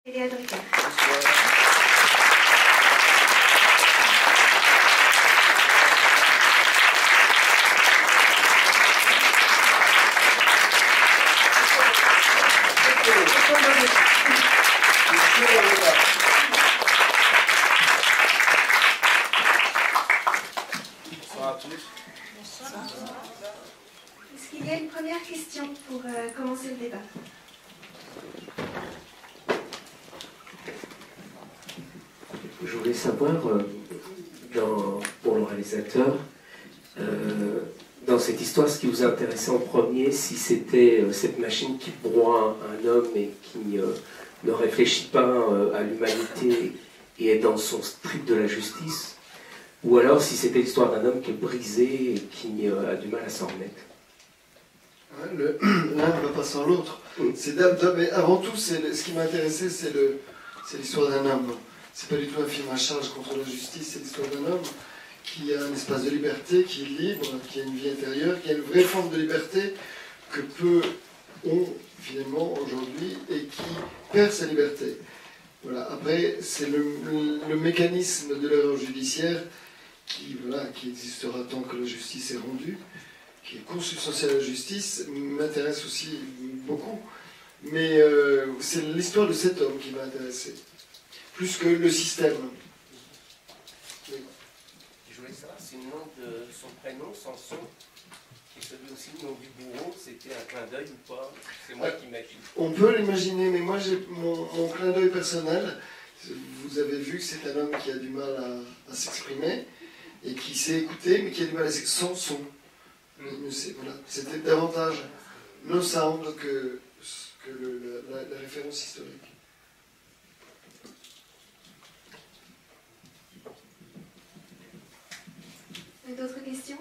Léa Drucker. Bonsoir à tous. Est-ce qu'il y a une première question pour commencer le débat? Je voulais savoir, pour le réalisateur, dans cette histoire, ce qui vous a intéressé en premier, si c'était cette machine qui broie un homme et qui ne réfléchit pas à l'humanité et est dans son strict de la justice, ou alors si c'était l'histoire d'un homme qui est brisé et qui a du mal à s'en remettre. L'un ne va pas sans l'autre. Mais avant tout, ce qui m'a intéressé, c'est l'histoire d'un homme. C'est pas du tout un film à charge contre la justice, c'est l'histoire d'un homme qui a un espace de liberté, qui est libre, qui a une vie intérieure, qui a une vraie forme de liberté que peu ont finalement aujourd'hui et qui perd sa liberté. Voilà. Après, c'est le mécanisme de l'erreur judiciaire qui existera tant que la justice est rendue, qui est consubstantielle à la justice, m'intéresse aussi beaucoup. Mais c'est l'histoire de cet homme qui m'a intéressé, plus que le système. Oui. Je voulais savoir si le nom de son prénom, Samson, et celui aussi le nom du bourreau, c'était un clin d'œil ou pas? C'est moi qui imagine. On peut l'imaginer, mais moi j'ai mon clin d'œil personnel. Vous avez vu que c'est un homme qui a du mal à s'exprimer et qui sait écouter, mais qui a du mal à s'exprimer sans son. Voilà. C'était davantage no sound que la référence historique. D'autres questions?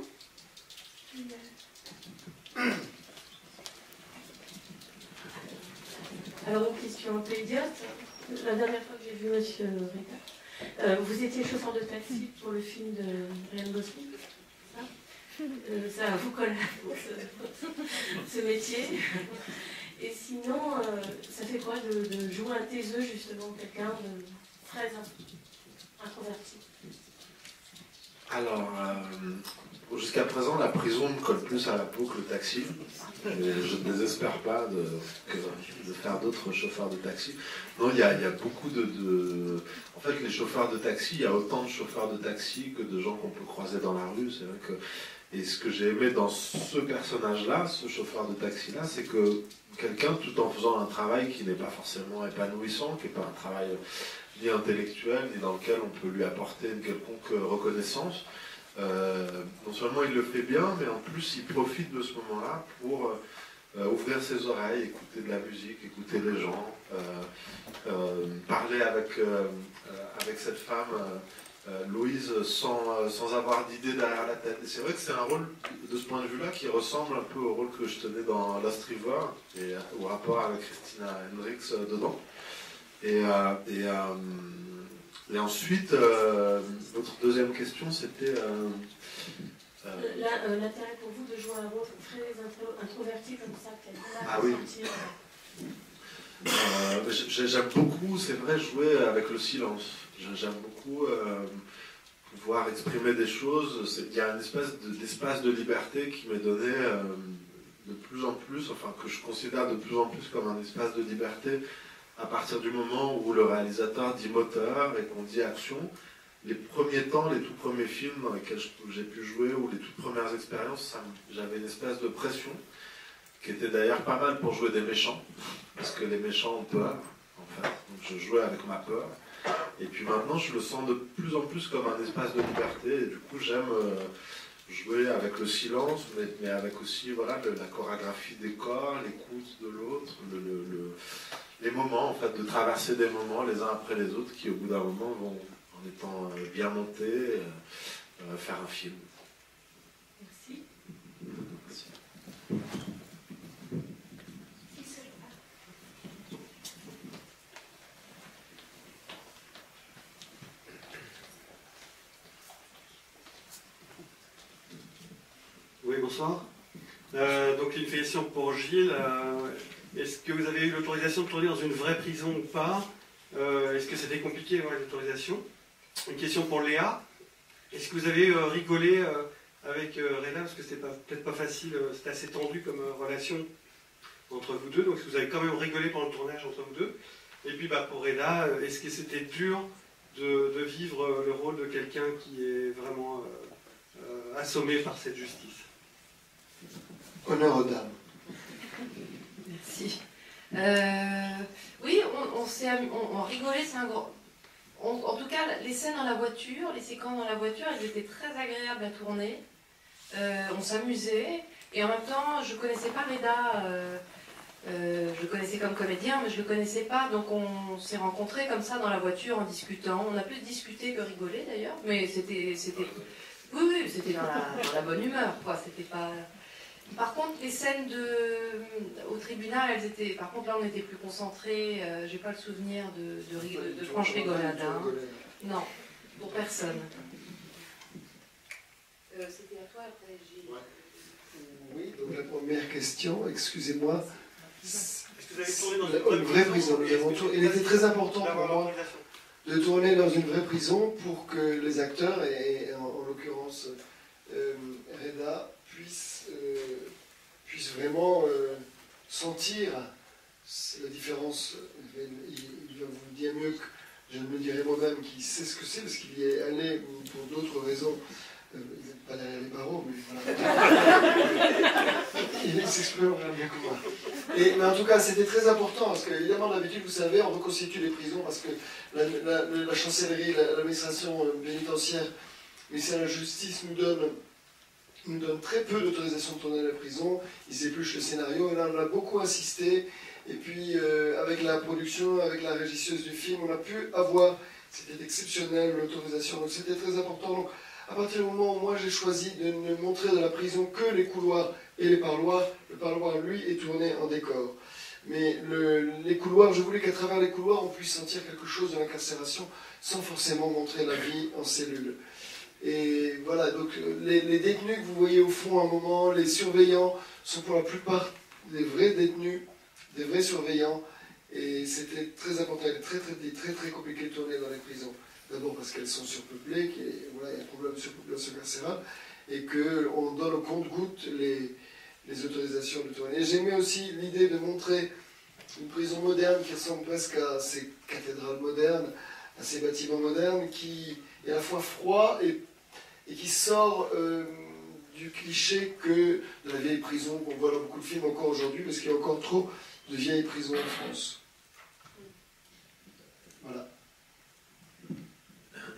Alors une question un peu idiote. La dernière fois que j'ai vu Monsieur Ricard, vous étiez chauffeur de taxi pour le film de Ryan Gosling, ça vous colle à ce métier. Et sinon, ça fait quoi de jouer un taiseux, justement, quelqu'un de très introverti? Alors, jusqu'à présent, la prison me colle plus à la peau que le taxi. Je ne désespère pas de faire d'autres chauffeurs de taxi. Non, il y a beaucoup En fait, les chauffeurs de taxi, il y a autant de chauffeurs de taxi que de gens qu'on peut croiser dans la rue. C'est vrai que... Et ce que j'ai aimé dans ce personnage-là, ce chauffeur de taxi-là, c'est que quelqu'un, tout en faisant un travail qui n'est pas forcément épanouissant, qui n'est pas un travail ni intellectuel, ni dans lequel on peut lui apporter une quelconque reconnaissance, non seulement il le fait bien, mais en plus il profite de ce moment-là pour ouvrir ses oreilles, écouter de la musique, écouter les gens, parler avec cette femme, Louise, sans avoir d'idée derrière la tête. Et c'est vrai que c'est un rôle, de ce point de vue-là, qui ressemble un peu au rôle que je tenais dans Lost River, et au rapport avec Christina Hendricks dedans. Et ensuite, votre deuxième question, c'était... L'intérêt pour vous de jouer un rôle très introverti comme ça, qui a du mal à sentir... J'aime beaucoup, c'est vrai, jouer avec le silence. J'aime beaucoup pouvoir exprimer des choses. Il y a une espèce d'espace de liberté qui m'est donné de plus en plus, enfin que je considère de plus en plus comme un espace de liberté à partir du moment où le réalisateur dit moteur et qu'on dit action. Les premiers temps, les tout premiers films dans lesquels j'ai pu jouer, ou les toutes premières expériences, j'avais une espèce de pression, qui était d'ailleurs pas mal pour jouer des méchants, parce que les méchants ont peur, en fait. Donc je jouais avec ma peur. Et puis maintenant, je le sens de plus en plus comme un espace de liberté, et du coup, j'aime jouer avec le silence, mais avec aussi la chorégraphie des corps, l'écoute de l'autre, les moments, en fait, de traverser des moments les uns après les autres qui, au bout d'un moment, vont, en étant bien montés, faire un film. Merci. Merci. Oui, bonsoir. Donc une question pour Gilles. Est-ce que vous avez eu l'autorisation de tourner dans une vraie prison ou pas? Est-ce que c'était compliqué d'avoir les autorisations? Une question pour Léa. Est-ce que vous avez rigolé avec Reda? Parce que c'était peut-être pas facile, c'était assez tendu comme relation entre vous deux. Donc est-ce que vous avez quand même rigolé pendant le tournage entre vous deux? Et puis pour Reda, est-ce que c'était dur de vivre le rôle de quelqu'un qui est vraiment assommé par cette justice? Honneur aux dames. Merci. Oui, on rigolait, c'est un gros... En tout cas, les scènes dans la voiture, les séquences dans la voiture, elles étaient très agréables à tourner. On s'amusait. Et en même temps, je ne connaissais pas Reda. Je le connaissais comme comédien, mais je ne le connaissais pas. Donc on s'est rencontrés comme ça dans la voiture en discutant. On a plus discuté que rigolé d'ailleurs. Mais c'était... Oui, c'était dans la bonne humeur, quoi. C'était pas... Par contre, les scènes au tribunal, elles étaient... Par contre, là, on était plus concentrés. J'ai pas le souvenir de franche rigolade. Hein. Non, pour personne. C'était à toi, après j'ai... Oui, donc la première question, excusez-moi. Est-ce que vous avez tourné dans une vraie prison. Il était très important pour moi de tourner dans une vraie prison pour que les acteurs, et en l'occurrence Reda, puissent vraiment sentir la différence. Il va vous dire mieux que je ne le dirai moi-même, qui sait ce que c'est, parce qu'il y est allé pour d'autres raisons. Il n'est pas derrière les barreaux, mais voilà. Il s'exprime vraiment bien que moi. Mais en tout cas, c'était très important, parce qu'évidemment, d'habitude, vous savez, on reconstitue les prisons, parce que la chancellerie, l'administration pénitentiaire, le ministère de la Justice nous donne très peu d'autorisation de tourner à la prison. Ils épluchent le scénario, et là, on a beaucoup insisté. Et puis, avec la production, avec la régisseuse du film, on a pu avoir, c'était exceptionnel, l'autorisation. Donc, c'était très important. Donc, à partir du moment où moi j'ai choisi de ne montrer de la prison que les couloirs et les parloirs, le parloir, lui, est tourné en décor. Mais les couloirs, je voulais qu'à travers les couloirs, on puisse sentir quelque chose de l'incarcération sans forcément montrer la vie en cellule. Et voilà, donc les détenus que vous voyez au fond à un moment, les surveillants, sont pour la plupart des vrais détenus, des vrais surveillants. Et c'était très important, il est très compliqué de tourner dans les prisons. D'abord parce qu'elles sont surpeuplées, qu'il y a un problème de surpopulation carcérale, et qu'on donne au compte-gouttes les autorisations de tourner. J'aimais aussi l'idée de montrer une prison moderne qui ressemble presque à ces cathédrales modernes, à ces bâtiments modernes, qui est à la fois froid et qui sort du cliché que de la vieille prison qu'on voit dans beaucoup de films encore aujourd'hui, parce qu'il y a encore trop de vieilles prisons en France. Voilà.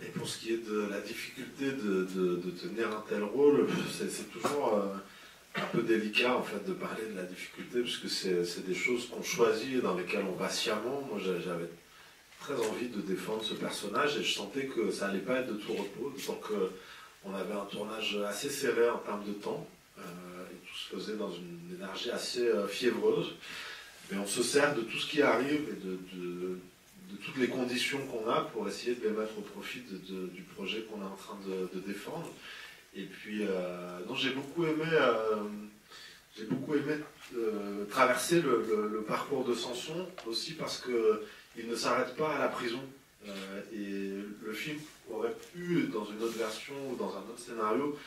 Et pour ce qui est de la difficulté de tenir un tel rôle, c'est toujours un peu délicat en fait de parler de la difficulté, puisque c'est des choses qu'on choisit et dans lesquelles on va sciemment. Moi j'avais très envie de défendre ce personnage et je sentais que ça allait pas être de tout repos, d'autant qu'on avait un tournage assez serré en termes de temps, et tout se faisait dans une énergie assez fiévreuse, mais on se sert de tout ce qui arrive et de toutes les conditions qu'on a pour essayer de les mettre au profit du projet qu'on est en train de défendre. Et puis, non, j'ai beaucoup aimé traverser le parcours de Samson, aussi parce qu'il ne s'arrête pas à la prison. Et le film aurait pu, dans une autre version ou dans un autre scénario,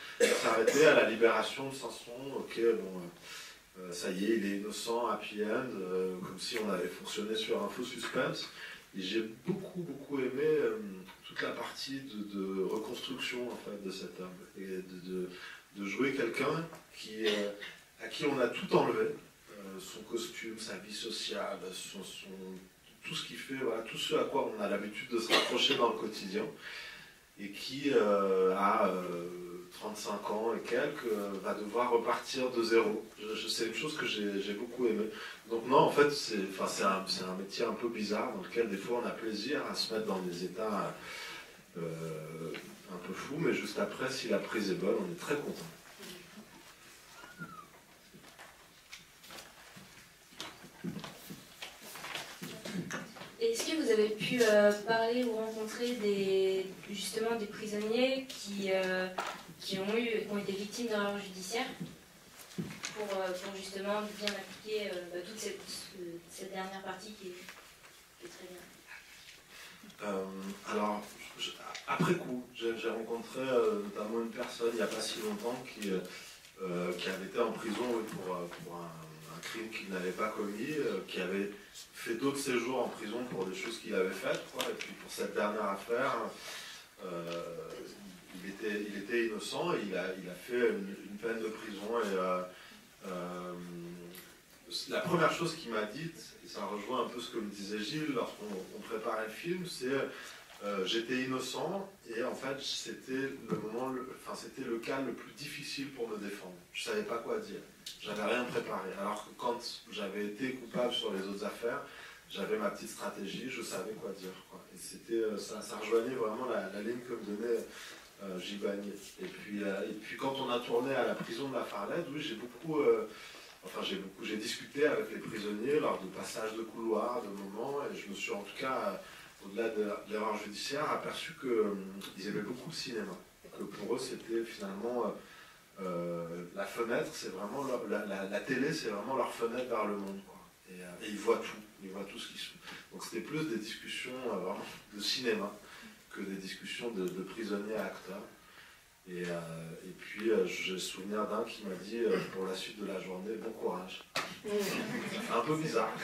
s'arrêter à la libération de Samson. Ok, bon, ça y est, il est innocent, happy end, comme si on avait fonctionné sur un faux suspense. Et j'ai beaucoup aimé toute la partie de reconstruction en fait, de cet homme, et de jouer quelqu'un à qui on a tout enlevé, son costume, sa vie sociale, tout ce qu'il fait, voilà, tout ce à quoi on a l'habitude de se rapprocher dans le quotidien, et qui a 35 ans et quelques, va devoir repartir de zéro. C'est une chose que j'ai beaucoup aimé. Donc non, en fait, c'est un métier un peu bizarre dans lequel des fois on a plaisir à se mettre dans des états un peu fous, mais juste après, si la prise est bonne, on est très content. Est-ce que vous avez pu parler ou rencontrer justement des prisonniers qui ont été victimes d'erreurs judiciaires pour justement bien appliquer toute cette dernière partie qui est très bien? après coup. J'ai rencontré notamment une personne il n'y a pas si longtemps qui avait été en prison pour un crime qu'il n'avait pas commis, qui avait fait d'autres séjours en prison pour des choses qu'il avait faites, quoi. Et puis pour cette dernière affaire, il était innocent et il a fait une peine de prison. Et la première chose qu'il m'a dite, et ça rejoint un peu ce que me disait Gilles lorsqu'on préparait le film, c'est j'étais innocent et en fait c'était c'était le cas le plus difficile pour me défendre. Je savais pas quoi dire, j'avais rien préparé. Alors que quand j'avais été coupable sur les autres affaires, j'avais ma petite stratégie, je savais quoi dire, quoi. Et c'était ça rejoignait vraiment la ligne que me donnait Gilles Bagné. Et puis quand on a tourné à la prison de la Farlède, oui, j'ai discuté avec les prisonniers lors de passages de couloirs, de moments, et je me suis en tout cas, au-delà de l'erreur judiciaire, aperçu qu'ils aimaient beaucoup le cinéma. Que pour eux, c'était finalement la fenêtre, c'est vraiment la télé, c'est vraiment leur fenêtre vers le monde, quoi. Et ils voient tout ce qui se fait. Donc c'était plus des discussions vraiment de cinéma que des discussions de prisonniers à acteurs. Et puis j'ai le souvenir d'un qui m'a dit pour la suite de la journée, bon courage. C'est un peu bizarre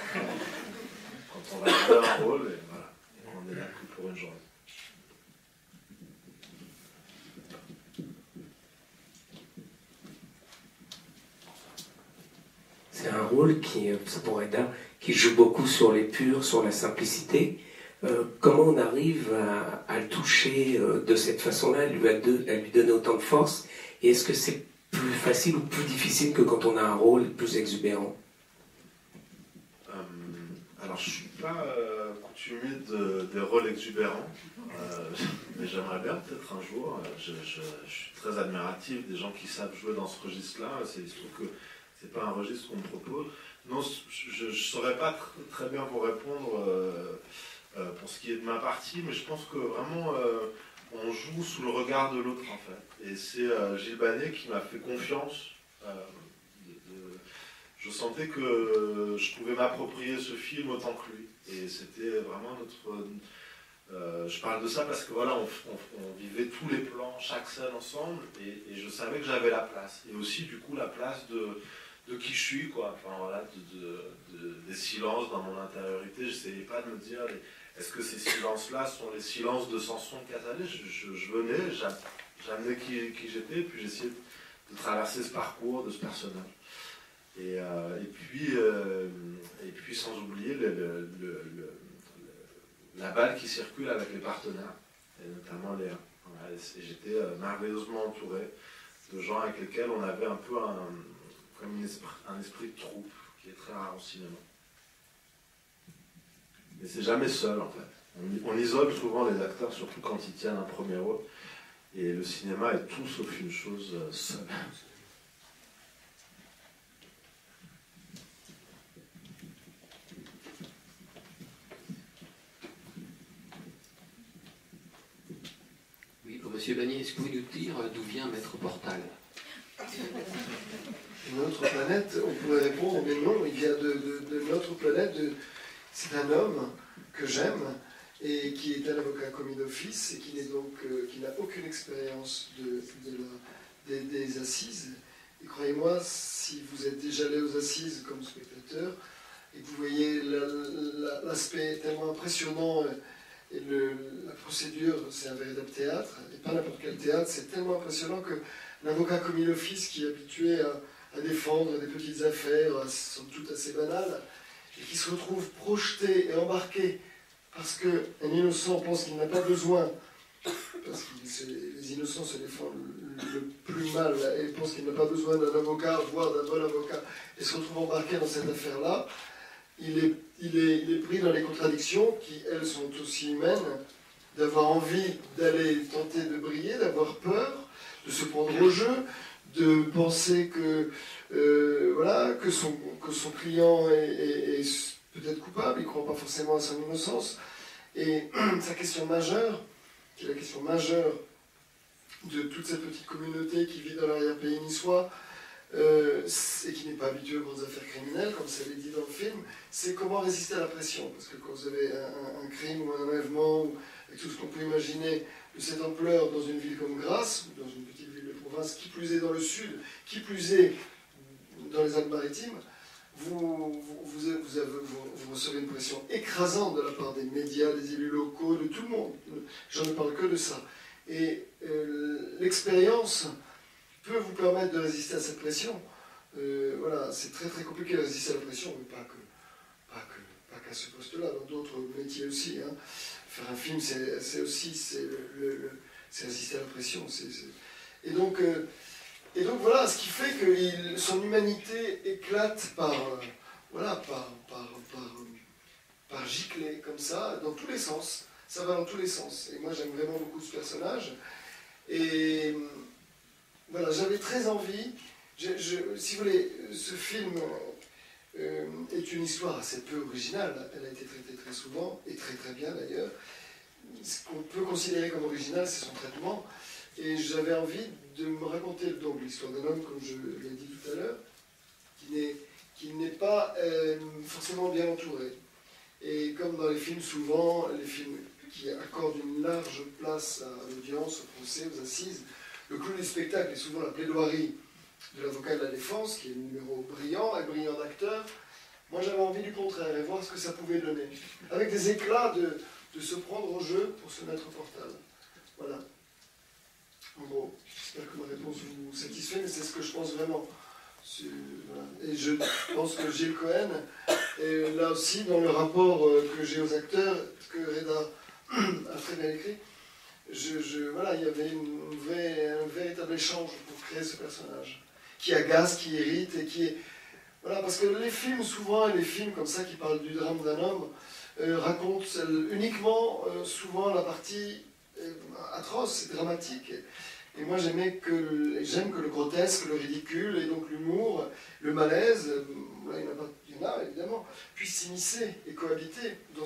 quand on va jouer un rôle et voilà, on est là que pour une journée. C'est un rôle qui joue beaucoup sur l'épure, sur la simplicité. Comment on arrive à le toucher de cette façon-là, à lui donner autant de force? Et est-ce que c'est plus facile ou plus difficile que quand on a un rôle plus exubérant? Alors, je ne suis pas coutumier des rôles exubérants, mais j'aimerais bien peut-être un jour. Je suis très admiratif des gens qui savent jouer dans ce registre-là. Il se trouve que ce n'est pas un registre qu'on me propose. Non, je ne saurais pas très bien vous répondre pour ce qui est de ma partie, mais je pense que vraiment on joue sous le regard de l'autre en fait. Et c'est Gilles Bagné qui m'a fait confiance. Je sentais que je pouvais m'approprier ce film autant que lui. Et c'était vraiment je parle de ça parce que voilà, on vivait tous les plans, chaque scène ensemble, et je savais que j'avais la place. Et aussi du coup la place de qui je suis, quoi. Enfin voilà, des silences dans mon intériorité. J'essayais pas de me dire est-ce que ces silences-là sont les silences de Samson de Casalé. Je venais, j'amenais qui j'étais, puis j'essayais de traverser ce parcours de ce personnage. Et puis sans oublier la balle qui circule avec les partenaires, et notamment Léa. Voilà, et j'étais merveilleusement entouré de gens avec lesquels on avait un peu un esprit de troupe, qui est très rare au cinéma. Mais c'est jamais seul en fait. On isole souvent les acteurs, surtout quand ils tiennent un premier rôle. Et le cinéma est tout sauf une chose seule. Oui, monsieur Bagné, est-ce que vous pouvez nous dire d'où vient Maître Portal? Notre planète, on pourrait répondre, mais non, il vient de notre planète. C'est un homme que j'aime et qui est un avocat commis d'office et qui n'a aucune expérience des assises. Et croyez-moi, si vous êtes déjà allé aux assises comme spectateur et que vous voyez l'aspect tellement impressionnant et la procédure, c'est un véritable théâtre, et pas n'importe quel théâtre, c'est tellement impressionnant que l'avocat commis d'office qui est habitué à défendre des petites affaires, somme toute assez banales, et qui se retrouve projeté et embarqué parce qu'un innocent pense qu'il n'a pas besoin, parce que les innocents se défendent le plus mal et pensent qu'il n'a pas besoin d'un avocat, voire d'un bon avocat, et se retrouve embarqué dans cette affaire-là, il est pris dans les contradictions qui, elles, sont aussi humaines, d'avoir envie d'aller tenter de briller, d'avoir peur, de se prendre au jeu, de penser que son client est peut-être coupable, il ne croit pas forcément à son innocence. Et sa question majeure, qui est la question majeure de toute cette petite communauté qui vit dans l'arrière-pays niçois, et qui n'est pas habituée aux grandes affaires criminelles, comme ça l'est dit dans le film, c'est comment résister à la pression. Parce que quand vous avez un crime ou un enlèvement, ou avec tout ce qu'on peut imaginer, de cette ampleur dans une ville comme Grasse, dans une petite ville de province, qui plus est dans le sud, qui plus est dans les Alpes-Maritimes, vous recevez une pression écrasante de la part des médias, des élus locaux, de tout le monde. J'en ne parle que de ça. Et l'expérience peut vous permettre de résister à cette pression. Voilà, c'est très très compliqué de résister à la pression, mais pas qu'à ce poste-là, dans d'autres métiers aussi. Hein. Faire un film, c'est aussi résister à la pression. Et donc voilà, ce qui fait que son humanité éclate par giclée, comme ça, dans tous les sens. Ça va dans tous les sens. Et moi, j'aime vraiment beaucoup ce personnage. Et voilà, j'avais très envie. Si vous voulez, ce film est une histoire assez peu originale. Elle a été traitée très souvent, et très très bien d'ailleurs. Ce qu'on peut considérer comme original, c'est son traitement. Et j'avais envie de me raconter donc l'histoire d'un homme, comme je l'ai dit tout à l'heure, qui n'est pas forcément bien entouré. Et comme dans les films, souvent, les films qui accordent une large place à l'audience, au procès, aux assises, le clou du spectacle est souvent la plaidoirie de l'avocat de la défense, qui est un numéro brillant, et brillant d'acteur. Moi, j'avais envie du contraire, et voir ce que ça pouvait donner. Avec des éclats de se prendre au jeu pour se mettre au portable. Voilà. En gros, j'espère que ma réponse vous satisfait, mais c'est ce que je pense vraiment. Voilà. Et je pense que Gilles Cohen, et là aussi, dans le rapport que j'ai aux acteurs, que Reda a très bien écrit, voilà, il y avait un véritable échange pour créer ce personnage, qui agace, qui irrite, et qui est... Voilà, parce que les films, souvent, les films comme ça, qui parlent du drame d'un homme, racontent uniquement, souvent, la partie atroce et dramatique. Et moi, j'aime que le grotesque, le ridicule, et donc l'humour, le malaise, là, il y en a évidemment, puissent s'immiscer et cohabiter dans